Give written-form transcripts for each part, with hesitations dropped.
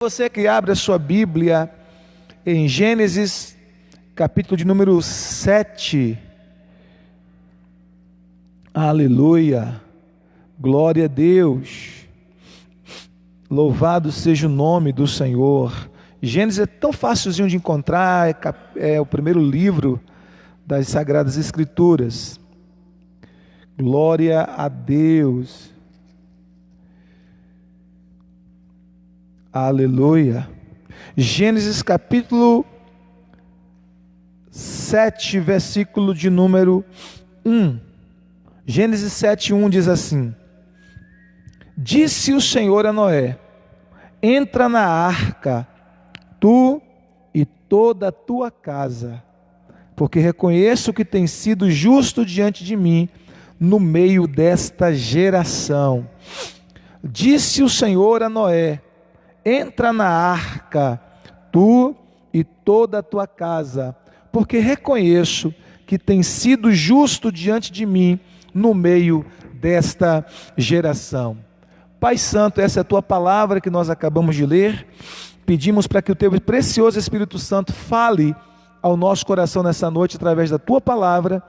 Você que abre a sua Bíblia em Gênesis, capítulo de número 7. Aleluia, glória a Deus, louvado seja o nome do Senhor. Gênesis é tão facilzinho de encontrar, é o primeiro livro das Sagradas Escrituras. Glória a Deus. Aleluia. Gênesis capítulo 7, versículo de número 1. Gênesis 7:1 diz assim: Disse o Senhor a Noé: entra na arca, tu e toda a tua casa, porque reconheço que tens sido justo diante de mim no meio desta geração. Disse o Senhor a Noé: entra na arca, tu e toda a tua casa, porque reconheço que tens sido justo diante de mim no meio desta geração. Pai Santo, essa é a tua palavra que nós acabamos de ler. Pedimos para que o teu precioso Espírito Santo fale ao nosso coração nessa noite através da tua palavra,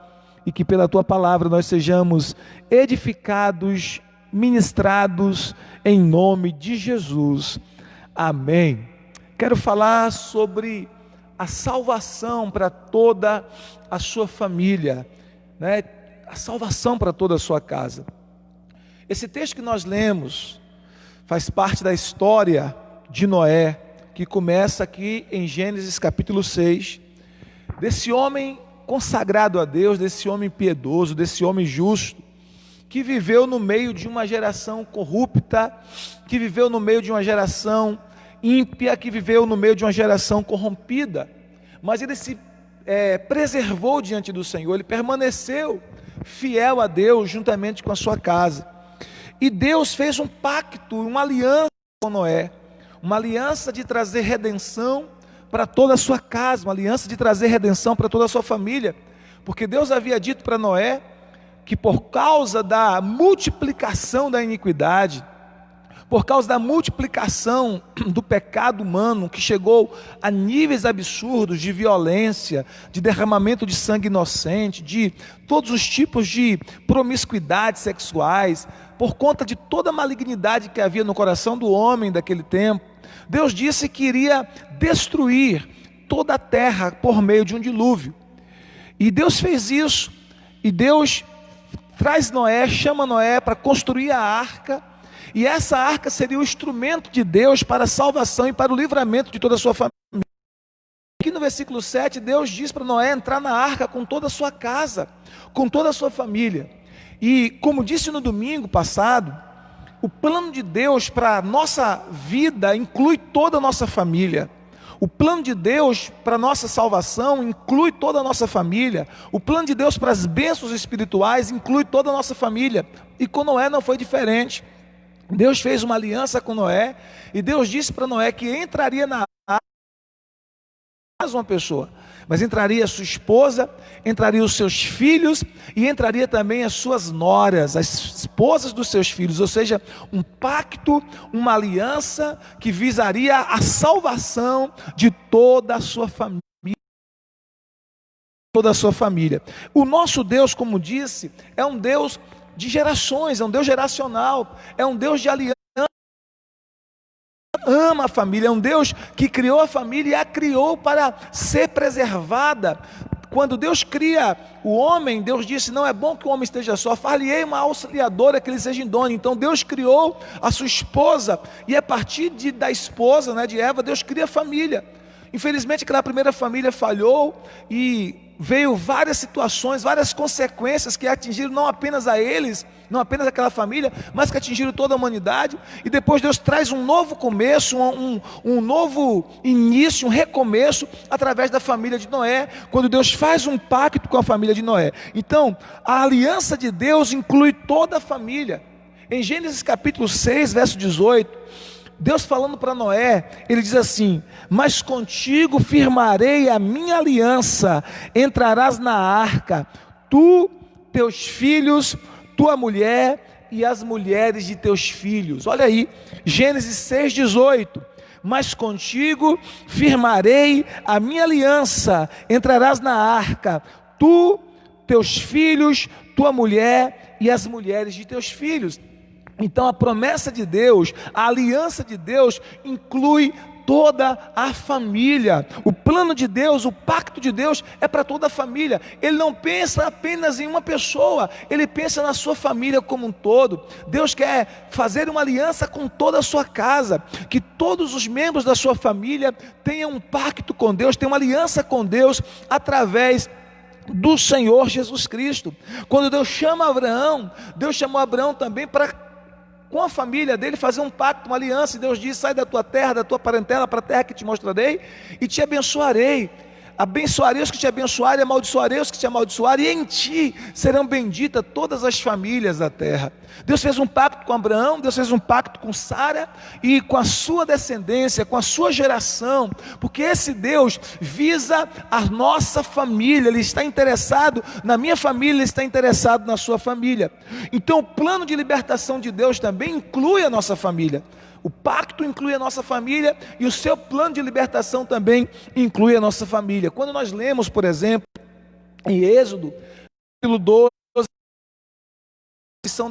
e que pela tua palavra nós sejamos edificados, ministrados em nome de Jesus. Amém. Quero falar sobre a salvação para toda a sua família, né? A salvação para toda a sua casa. Esse texto que nós lemos faz parte da história de Noé, que começa aqui em Gênesis capítulo 6, desse homem consagrado a Deus, desse homem piedoso, desse homem justo, que viveu no meio de uma geração corrupta, que viveu no meio de uma geração ímpia, que viveu no meio de uma geração corrompida, mas ele se preservou diante do Senhor, ele permaneceu fiel a Deus juntamente com a sua casa. E Deus fez um pacto, uma aliança com Noé, uma aliança de trazer redenção para toda a sua casa, uma aliança de trazer redenção para toda a sua família, porque Deus havia dito para Noé que por causa da multiplicação da iniquidade, por causa da multiplicação do pecado humano, que chegou a níveis absurdos de violência, de derramamento de sangue inocente, de todos os tipos de promiscuidades sexuais, por conta de toda a malignidade que havia no coração do homem daquele tempo, Deus disse que iria destruir toda a terra por meio de um dilúvio. E Deus fez isso, e Deus traz Noé, chama Noé para construir a arca, e essa arca seria o instrumento de Deus para a salvação e para o livramento de toda a sua família. Aqui no versículo 7, Deus diz para Noé entrar na arca com toda a sua casa, com toda a sua família. E como disse no domingo passado, o plano de Deus para a nossa vida inclui toda a nossa família. O plano de Deus para a nossa salvação inclui toda a nossa família. O plano de Deus para as bênçãos espirituais inclui toda a nossa família. E com Noé não foi diferente. Deus fez uma aliança com Noé, e Deus disse para Noé que entraria na arca mais uma pessoa, mas entraria a sua esposa, entraria os seus filhos, e entraria também as suas noras, as esposas dos seus filhos, ou seja, um pacto, uma aliança que visaria a salvação de toda a sua família. Toda a sua família. O nosso Deus, como disse, é um Deus de gerações, é um Deus geracional, é um Deus de aliança, ama a família, é um Deus que criou a família e a criou para ser preservada. Quando Deus cria o homem, Deus disse: não é bom que o homem esteja só, far-lhe-ei uma auxiliadora que ele seja idôneo. Então Deus criou a sua esposa, e a partir da esposa, de Eva, Deus cria a família. Infelizmente aquela primeira família falhou, e veio várias situações, várias consequências que atingiram não apenas a eles, não apenas aquela família, mas que atingiram toda a humanidade. E depois Deus traz um novo começo, um novo início, um recomeço através da família de Noé, quando Deus faz um pacto com a família de Noé. Então a aliança de Deus inclui toda a família. Em Gênesis capítulo 6, verso 18, Deus falando para Noé, ele diz assim: mas contigo firmarei a minha aliança, entrarás na arca, tu, teus filhos, tua mulher e as mulheres de teus filhos. Olha aí, Gênesis 6:18, mas contigo firmarei a minha aliança. Entrarás na arca, tu, teus filhos, tua mulher e as mulheres de teus filhos. Então a promessa de Deus, a aliança de Deus inclui toda a família. O plano de Deus, o pacto de Deus é para toda a família. Ele não pensa apenas em uma pessoa, ele pensa na sua família como um todo. Deus quer fazer uma aliança com toda a sua casa, que todos os membros da sua família tenham um pacto com Deus, tenham uma aliança com Deus através do Senhor Jesus Cristo. Quando Deus chama Abraão, Deus chamou Abraão também para, com a família dele, fazer um pacto, uma aliança. E Deus diz: sai da tua terra, da tua parentela, para a terra que te mostrarei, e te abençoarei. Abençoarei os que te abençoarem, amaldiçoarei os que te amaldiçoarem, e em ti serão benditas todas as famílias da terra. Deus fez um pacto com Abraão, Deus fez um pacto com Sara, e com a sua descendência, com a sua geração, porque esse Deus visa a nossa família. Ele está interessado na minha família, Ele está interessado na sua família. Então o plano de libertação de Deus também inclui a nossa família. O pacto inclui a nossa família, e o seu plano de libertação também inclui a nossa família. Quando nós lemos, por exemplo, em Êxodo, capítulo 12,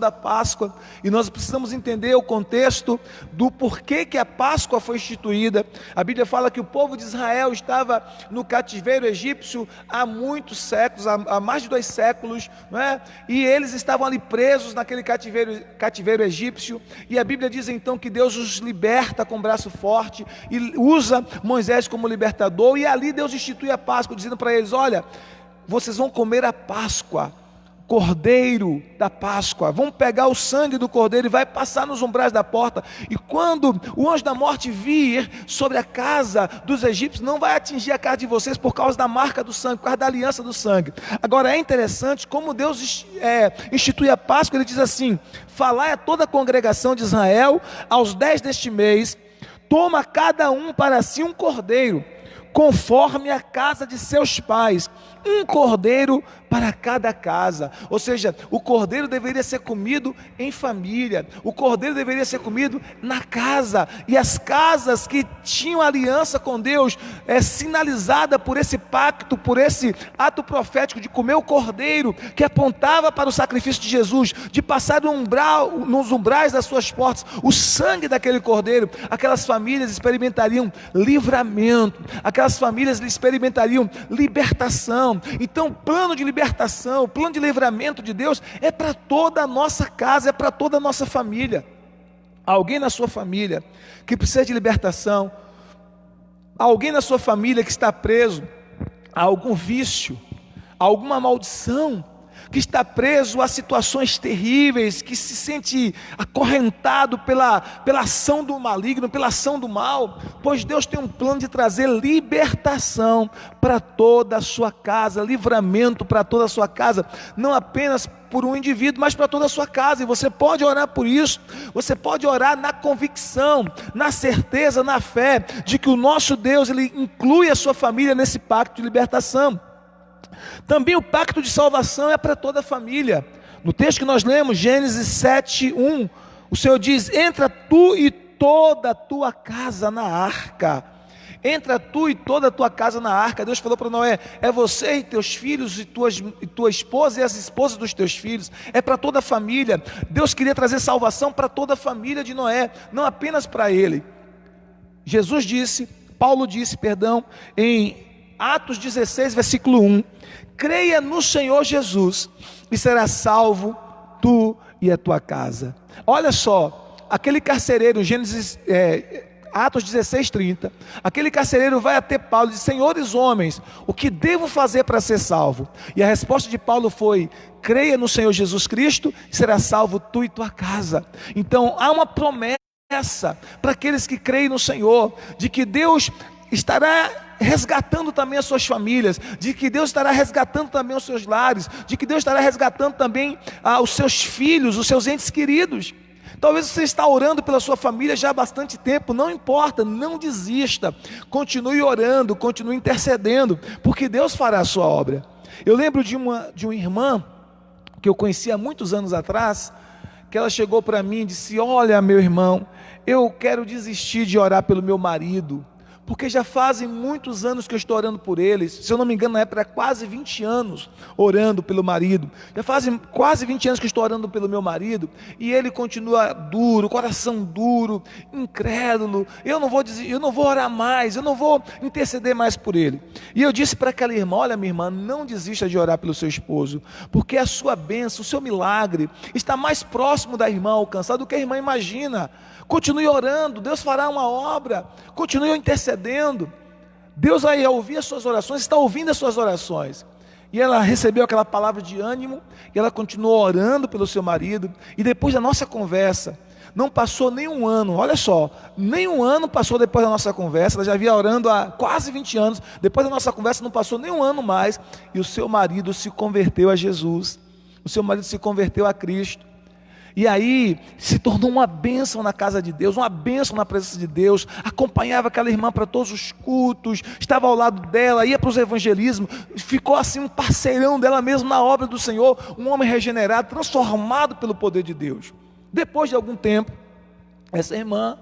da Páscoa, e nós precisamos entender o contexto do porquê que a Páscoa foi instituída. A Bíblia fala que o povo de Israel estava no cativeiro egípcio há muitos séculos, há mais de 2 séculos, não é? E eles estavam ali presos naquele cativeiro egípcio, e a Bíblia diz então que Deus os liberta com braço forte, e usa Moisés como libertador, e ali Deus institui a Páscoa, dizendo para eles: olha, vocês vão comer a Páscoa, cordeiro da Páscoa, vão pegar o sangue do cordeiro e vai passar nos umbrais da porta, e quando o anjo da morte vir sobre a casa dos egípcios, não vai atingir a casa de vocês, por causa da marca do sangue, por causa da aliança do sangue. Agora é interessante como Deus institui a Páscoa. Ele diz assim: falai a toda a congregação de Israel, aos 10 deste mês, toma cada um para si um cordeiro, conforme a casa de seus pais, um cordeiro para cada casa. Ou seja, o cordeiro deveria ser comido em família, o cordeiro deveria ser comido na casa, e as casas que tinham aliança com Deus, sinalizada por esse pacto, por esse ato profético de comer o cordeiro, que apontava para o sacrifício de Jesus, de passar nos umbrais das suas portas, o sangue daquele cordeiro, aquelas famílias experimentariam livramento, aquelas famílias experimentariam libertação. Então o plano de libertação, o plano de livramento de Deus é para toda a nossa casa, é para toda a nossa família. Alguém na sua família que precisa de libertação, alguém na sua família que está preso a algum vício, a alguma maldição, que está preso a situações terríveis, que se sente acorrentado pela ação do maligno, pela ação do mal, pois Deus tem um plano de trazer libertação para toda a sua casa, livramento para toda a sua casa, não apenas por um indivíduo, mas para toda a sua casa. E você pode orar por isso, você pode orar na convicção, na certeza, na fé, de que o nosso Deus, Ele inclui a sua família nesse pacto de libertação. Também o pacto de salvação é para toda a família. No texto que nós lemos, Gênesis 7:1, o Senhor diz: entra tu e toda a tua casa na arca. Entra tu e toda a tua casa na arca. Deus falou para Noé: é você e teus filhos e tua esposa e as esposas dos teus filhos. É para toda a família. Deus queria trazer salvação para toda a família de Noé, não apenas para ele. Paulo disse, em Atos 16, versículo 1: creia no Senhor Jesus e serás salvo, tu e a tua casa. Olha só, aquele carcereiro, Atos 16, 30, aquele carcereiro vai até Paulo e diz: senhores homens, o que devo fazer para ser salvo? E a resposta de Paulo foi: creia no Senhor Jesus Cristo e serás salvo, tu e tua casa. Então há uma promessa para aqueles que creem no Senhor, de que Deus estará resgatando também as suas famílias, de que Deus estará resgatando também os seus lares, de que Deus estará resgatando também os seus filhos, os seus entes queridos. Talvez você está orando pela sua família já há bastante tempo. Não importa, não desista, continue orando, continue intercedendo, porque Deus fará a sua obra. Eu lembro de uma irmã que eu conheci há muitos anos atrás, que ela chegou para mim e disse: olha, meu irmão, eu quero desistir de orar pelo meu marido, porque já fazem muitos anos que eu estou orando por eles. Se eu não me engano, na época era quase 20 anos orando pelo marido. Já fazem quase 20 anos que eu estou orando pelo meu marido, e ele continua duro, coração duro, incrédulo. Eu não vou orar mais, eu não vou interceder mais por ele. E eu disse para aquela irmã: olha, minha irmã, não desista de orar pelo seu esposo, porque a sua bênção, o seu milagre está mais próximo da irmã alcançar do que a irmã imagina. Continue orando, Deus fará uma obra. Continue intercedendo. Deus vai ouvir as suas orações, está ouvindo as suas orações. E ela recebeu aquela palavra de ânimo, e ela continuou orando pelo seu marido. E depois da nossa conversa, não passou nem um ano, olha só, nem um ano passou depois da nossa conversa. Ela já vinha orando há quase 20 anos. Depois da nossa conversa não passou nem um ano mais, e o seu marido se converteu a Jesus. O seu marido se converteu a Cristo. E aí se tornou uma bênção na casa de Deus, uma bênção na presença de Deus. Acompanhava aquela irmã para todos os cultos, estava ao lado dela, ia para os evangelismos, ficou assim um parceirão dela mesmo na obra do Senhor, um homem regenerado, transformado pelo poder de Deus. Depois de algum tempo, essa irmã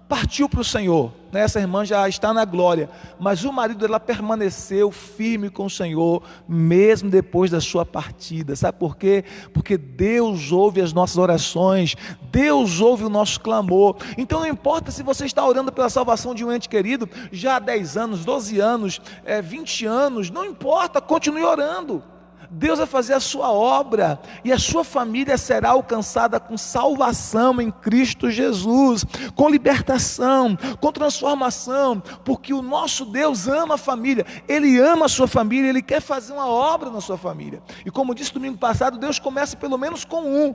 partiu para o Senhor, né? Essa irmã já está na glória, mas o marido dela permaneceu firme com o Senhor, mesmo depois da sua partida. Sabe por quê? Porque Deus ouve as nossas orações, Deus ouve o nosso clamor. Então não importa se você está orando pela salvação de um ente querido, já há 10 anos, 12 anos, 20 anos, não importa, continue orando. Deus vai fazer a sua obra, e a sua família será alcançada com salvação em Cristo Jesus, com libertação, com transformação, porque o nosso Deus ama a família, Ele ama a sua família, Ele quer fazer uma obra na sua família. E como disse domingo passado, Deus começa pelo menos com um.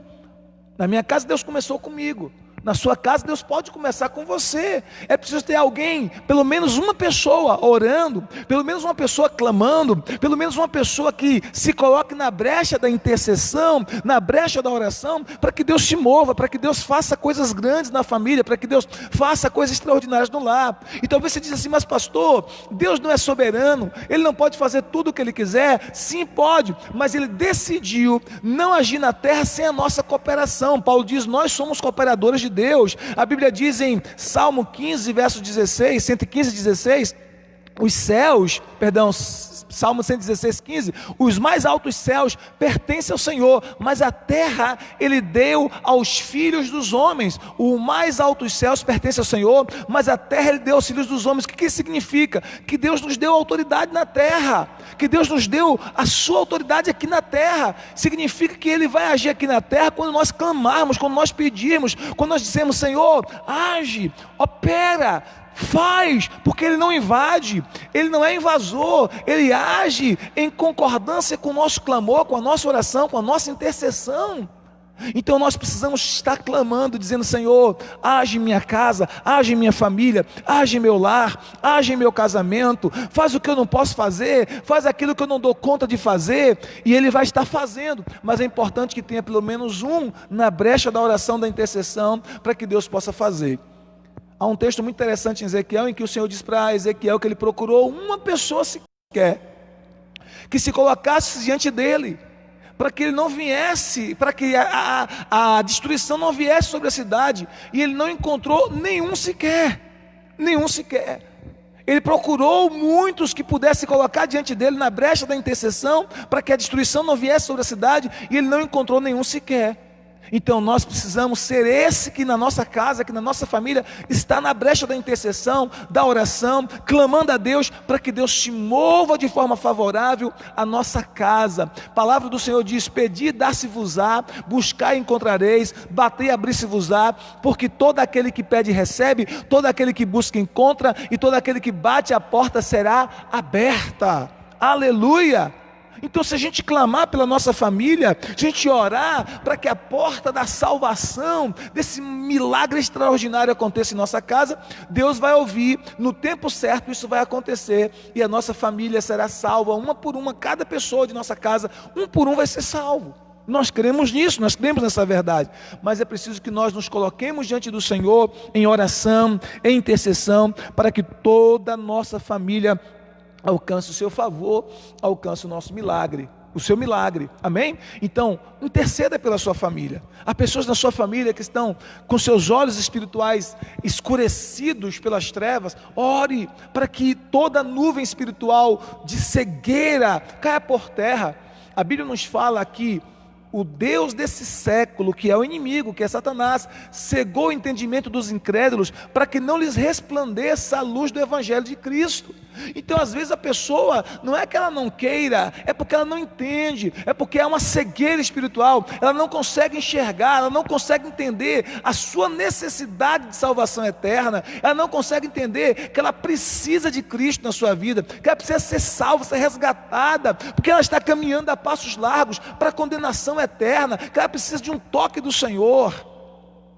Na minha casa Deus começou comigo. Na sua casa Deus pode começar com você. É preciso ter alguém, pelo menos uma pessoa orando, pelo menos uma pessoa clamando, pelo menos uma pessoa que se coloque na brecha da intercessão, na brecha da oração, para que Deus se mova, para que Deus faça coisas grandes na família, para que Deus faça coisas extraordinárias no lar. E talvez você diz assim: mas pastor, Deus não é soberano, Ele não pode fazer tudo o que Ele quiser. Sim, pode, mas Ele decidiu não agir na terra sem a nossa cooperação. Paulo diz: nós somos cooperadores de Deus. A Bíblia diz em Salmo 15, verso 16, 115, 16, os céus, Salmo 116, 15, os mais altos céus pertencem ao Senhor, mas a terra Ele deu aos filhos dos homens. Os mais altos céus pertencem ao Senhor, mas a terra Ele deu aos filhos dos homens. O que isso significa? Que Deus nos deu autoridade na terra, que Deus nos deu a sua autoridade aqui na terra. Significa que Ele vai agir aqui na terra quando nós clamarmos, quando nós pedirmos, quando nós dizemos: Senhor, age, opera, faz, porque Ele não invade, Ele não é invasor, Ele age em concordância com o nosso clamor, com a nossa oração, com a nossa intercessão. Então nós precisamos estar clamando, dizendo: Senhor, age em minha casa, age em minha família, age em meu lar, age em meu casamento, faz o que eu não posso fazer, faz aquilo que eu não dou conta de fazer, e Ele vai estar fazendo. Mas é importante que tenha pelo menos um na brecha da oração, da intercessão, para que Deus possa fazer. Há um texto muito interessante em Ezequiel, em que o Senhor diz para Ezequiel que ele procurou uma pessoa sequer, que se colocasse diante dele, para que ele não viesse, para que a destruição não viesse sobre a cidade, e ele não encontrou nenhum sequer. Ele procurou muitos que pudessem colocar diante dele na brecha da intercessão, para que a destruição não viesse sobre a cidade, e ele não encontrou nenhum sequer. Então nós precisamos ser esse que na nossa casa, que na nossa família, está na brecha da intercessão, da oração, clamando a Deus, para que Deus se mova de forma favorável à nossa casa. A palavra do Senhor diz: pedi, dar-se-vos-á, buscai, encontrareis, batei, abrir-se-vos-á, porque todo aquele que pede recebe, todo aquele que busca encontra, e todo aquele que bate, a porta será aberta. Aleluia! Então, se a gente clamar pela nossa família, se a gente orar para que a porta da salvação, desse milagre extraordinário aconteça em nossa casa, Deus vai ouvir, no tempo certo isso vai acontecer, e a nossa família será salva, uma por uma, cada pessoa de nossa casa, um por um vai ser salvo. Nós cremos nisso, nós cremos nessa verdade, mas é preciso que nós nos coloquemos diante do Senhor, em oração, em intercessão, para que toda a nossa família alcance o seu favor, alcance o nosso milagre. o seu milagre, amém? Então, interceda pela sua família. Há pessoas na sua família que estão com seus olhos espirituais escurecidos pelas trevas. Ore para que toda nuvem espiritual de cegueira caia por terra. A Bíblia nos fala aqui: o Deus desse século, que é o inimigo, que é Satanás, cegou o entendimento dos incrédulos para que não lhes resplandeça a luz do Evangelho de Cristo. Então, às vezes a pessoa, não é que ela não queira, é porque ela não entende, é porque é uma cegueira espiritual, ela não consegue enxergar, ela não consegue entender a sua necessidade de salvação eterna, ela não consegue entender que ela precisa de Cristo na sua vida, que ela precisa ser salva, ser resgatada, porque ela está caminhando a passos largos para a condenação eterna, que ela precisa de um toque do Senhor,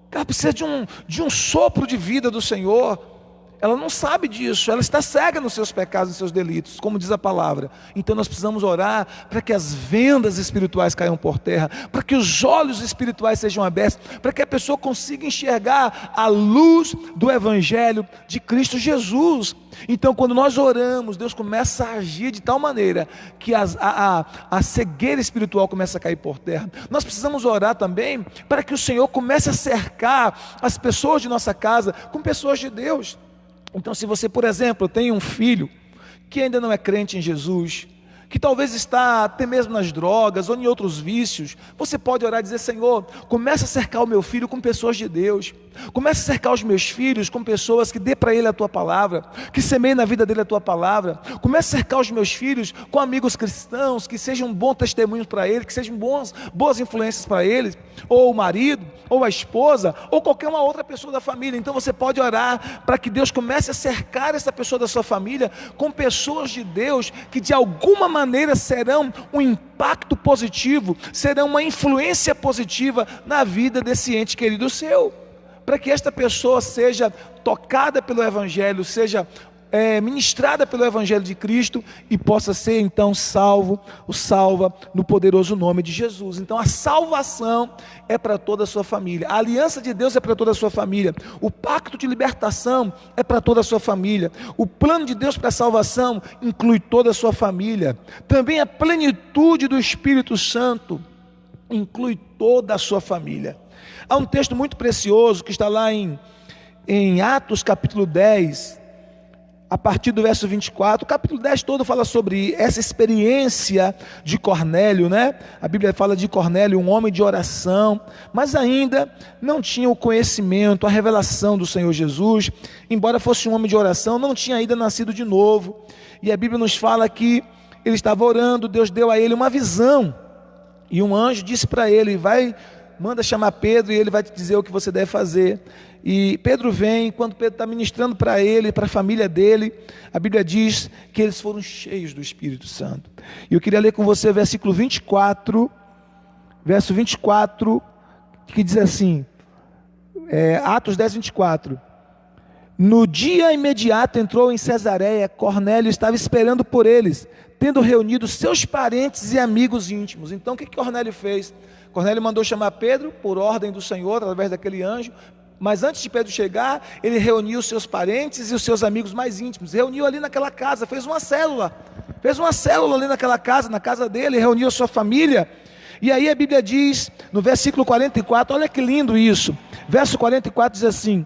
que ela precisa de um sopro de vida do Senhor. Ela não sabe disso, ela está cega nos seus pecados e seus delitos, como diz a palavra. Então nós precisamos orar para que as vendas espirituais caiam por terra, para que os olhos espirituais sejam abertos, para que a pessoa consiga enxergar a luz do Evangelho de Cristo Jesus. Então, quando nós oramos, Deus começa a agir de tal maneira que a cegueira espiritual começa a cair por terra. Nós precisamos orar também para que o Senhor comece a cercar as pessoas de nossa casa com pessoas de Deus. Então, se você, por exemplo, tem um filho que ainda não é crente em Jesus, que talvez está até mesmo nas drogas ou em outros vícios, você pode orar e dizer: Senhor, comece a cercar o meu filho com pessoas de Deus, comece a cercar os meus filhos com pessoas que dê para ele a tua palavra, que semeie na vida dele a tua palavra, comece a cercar os meus filhos com amigos cristãos, que sejam bons testemunhos para ele, que sejam boas influências para eles, ou o marido, ou a esposa, ou qualquer uma outra pessoa da família. Então você pode orar para que Deus comece a cercar essa pessoa da sua família com pessoas de Deus, que de alguma maneira serão um impacto positivo, serão uma influência positiva na vida desse ente querido seu, para que esta pessoa seja tocada pelo Evangelho, seja ministrada pelo Evangelho de Cristo e possa ser então salva no poderoso nome de Jesus. Então a salvação é para toda a sua família, a aliança de Deus é para toda a sua família, o pacto de libertação é para toda a sua família, o plano de Deus para a salvação inclui toda a sua família, também a plenitude do Espírito Santo inclui toda a sua família. Há um texto muito precioso que está lá em Atos capítulo 10, a partir do verso 24, o capítulo 10 todo fala sobre essa experiência de Cornélio, né? A Bíblia fala de Cornélio, um homem de oração, mas ainda não tinha o conhecimento, a revelação do Senhor Jesus, embora fosse um homem de oração, não tinha ainda nascido de novo, e a Bíblia nos fala que ele estava orando, Deus deu a ele uma visão, e um anjo disse para ele: manda chamar Pedro e ele vai te dizer o que você deve fazer. E Pedro vem, quando Pedro está ministrando para ele, para a família dele, a Bíblia diz que eles foram cheios do Espírito Santo. E eu queria ler com você o versículo 24, verso 24, que diz assim, Atos 10, 24. No dia imediato entrou em Cesareia, Cornélio estava esperando por eles, tendo reunido seus parentes e amigos íntimos. Então o que Cornélio fez? Cornélio mandou chamar Pedro, por ordem do Senhor, através daquele anjo, mas antes de Pedro chegar, ele reuniu os seus parentes e os seus amigos mais íntimos, reuniu ali naquela casa, fez uma célula ali naquela casa, na casa dele, reuniu a sua família. E aí a Bíblia diz, no versículo 44, olha que lindo isso, verso 44 diz assim: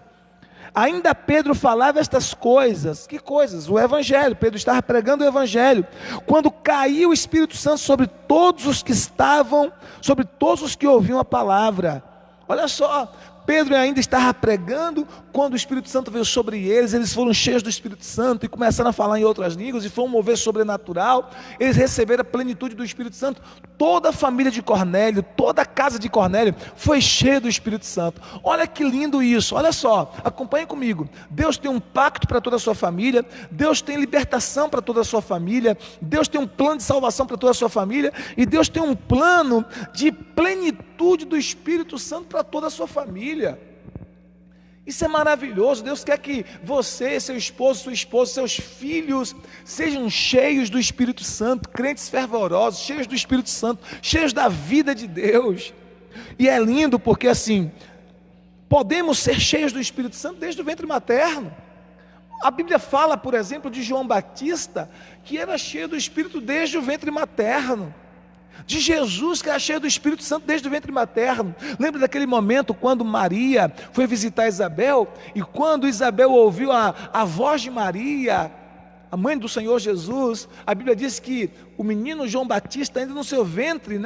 ainda Pedro falava estas coisas. Que coisas? O Evangelho. Pedro estava pregando o Evangelho, quando caiu o Espírito Santo sobre todos os que estavam, sobre todos os que ouviam a palavra. Olha só, Pedro ainda estava pregando, quando o Espírito Santo veio sobre eles, eles foram cheios do Espírito Santo e começaram a falar em outras línguas, e foi um mover sobrenatural, eles receberam a plenitude do Espírito Santo. Toda a família de Cornélio, toda a casa de Cornélio foi cheia do Espírito Santo. Olha que lindo isso, olha só, acompanhe comigo. Deus tem um pacto para toda a sua família, Deus tem libertação para toda a sua família, Deus tem um plano de salvação para toda a sua família, e Deus tem um plano de plenitude do Espírito Santo para toda a sua família. Isso é maravilhoso. Deus quer que você, seu esposo, sua esposa, seus filhos sejam cheios do Espírito Santo, crentes fervorosos, cheios do Espírito Santo, cheios da vida de Deus. E é lindo porque assim, podemos ser cheios do Espírito Santo desde o ventre materno. A Bíblia fala, por exemplo, de João Batista, que era cheio do Espírito desde o ventre materno. de Jesus, que era cheio do Espírito Santo desde o ventre materno. Lembra daquele momento quando Maria foi visitar Isabel, e quando Isabel ouviu a voz de Maria, a mãe do Senhor Jesus, a Bíblia diz que o menino João Batista, ainda no seu ventre,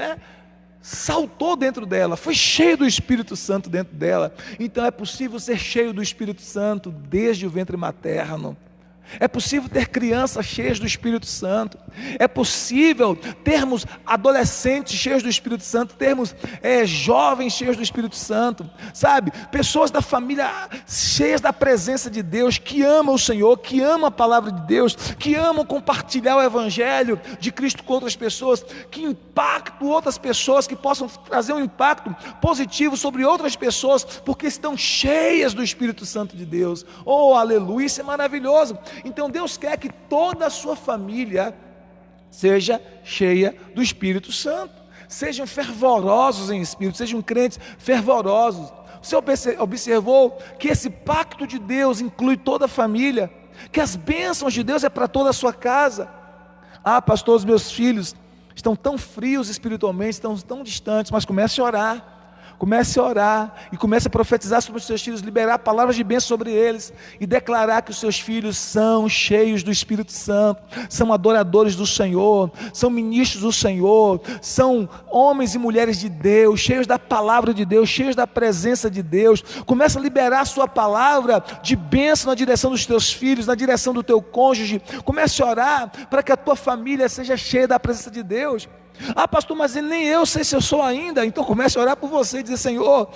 saltou dentro dela, foi cheio do Espírito Santo dentro dela. Então é possível ser cheio do Espírito Santo desde o ventre materno. É possível ter crianças cheias do Espírito Santo. É possível termos adolescentes cheios do Espírito Santo, termos jovens cheios do Espírito Santo, sabe? Pessoas da família cheias da presença de Deus, que amam o Senhor, que amam a palavra de Deus, que amam compartilhar o Evangelho de Cristo com outras pessoas, que impactam outras pessoas, que possam trazer um impacto positivo sobre outras pessoas, porque estão cheias do Espírito Santo de Deus. Oh, aleluia, isso é maravilhoso. Então Deus quer que toda a sua família seja cheia do Espírito Santo, sejam fervorosos em espírito, sejam crentes fervorosos. Você observou que esse pacto de Deus inclui toda a família, que as bênçãos de Deus é para toda a sua casa. Ah, pastor, os meus filhos estão tão frios espiritualmente, estão tão distantes, mas comece a orar. Comece a orar e comece a profetizar sobre os seus filhos, liberar palavras de bênção sobre eles e declarar que os seus filhos são cheios do Espírito Santo, são adoradores do Senhor, são ministros do Senhor, são homens e mulheres de Deus, cheios da palavra de Deus, cheios da presença de Deus. Comece a liberar a sua palavra de bênção na direção dos teus filhos, na direção do teu cônjuge. Comece a orar para que a tua família seja cheia da presença de Deus. Ah, pastor, mas nem eu sei se eu sou ainda. Então comece a orar por você e dizer: Senhor,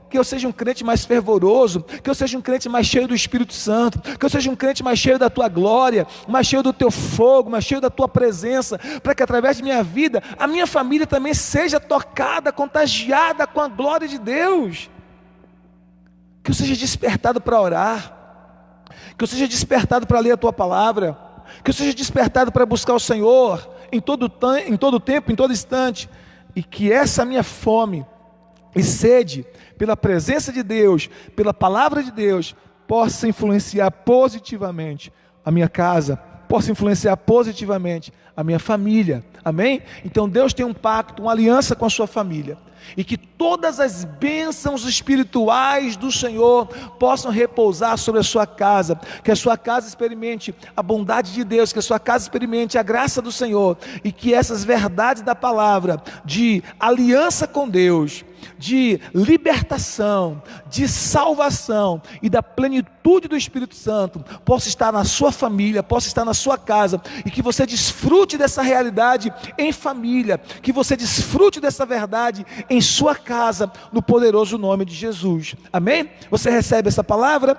que eu seja um crente mais fervoroso, que eu seja um crente mais cheio do Espírito Santo, que eu seja um crente mais cheio da tua glória, mais cheio do teu fogo, mais cheio da tua presença, para que através de minha vida, a minha família também seja tocada, contagiada com a glória de Deus. Que eu seja despertado para orar, que eu seja despertado para ler a tua palavra, que eu seja despertado para buscar o Senhor em todo tempo, em todo instante, e que essa minha fome e sede pela presença de Deus, pela palavra de Deus, possa influenciar positivamente a minha casa, possa influenciar positivamente a minha família, amém? Então Deus tem um pacto, uma aliança com a sua família, e que todas as bênçãos espirituais do Senhor possam repousar sobre a sua casa, que a sua casa experimente a bondade de Deus, que a sua casa experimente a graça do Senhor, e que essas verdades da palavra, de aliança com Deus, de libertação, de salvação e da plenitude do Espírito Santo, possa estar na sua família, possa estar na sua casa, e que você desfrute dessa realidade em família, que você desfrute dessa verdade em sua casa, no poderoso nome de Jesus, amém? Você recebe essa palavra?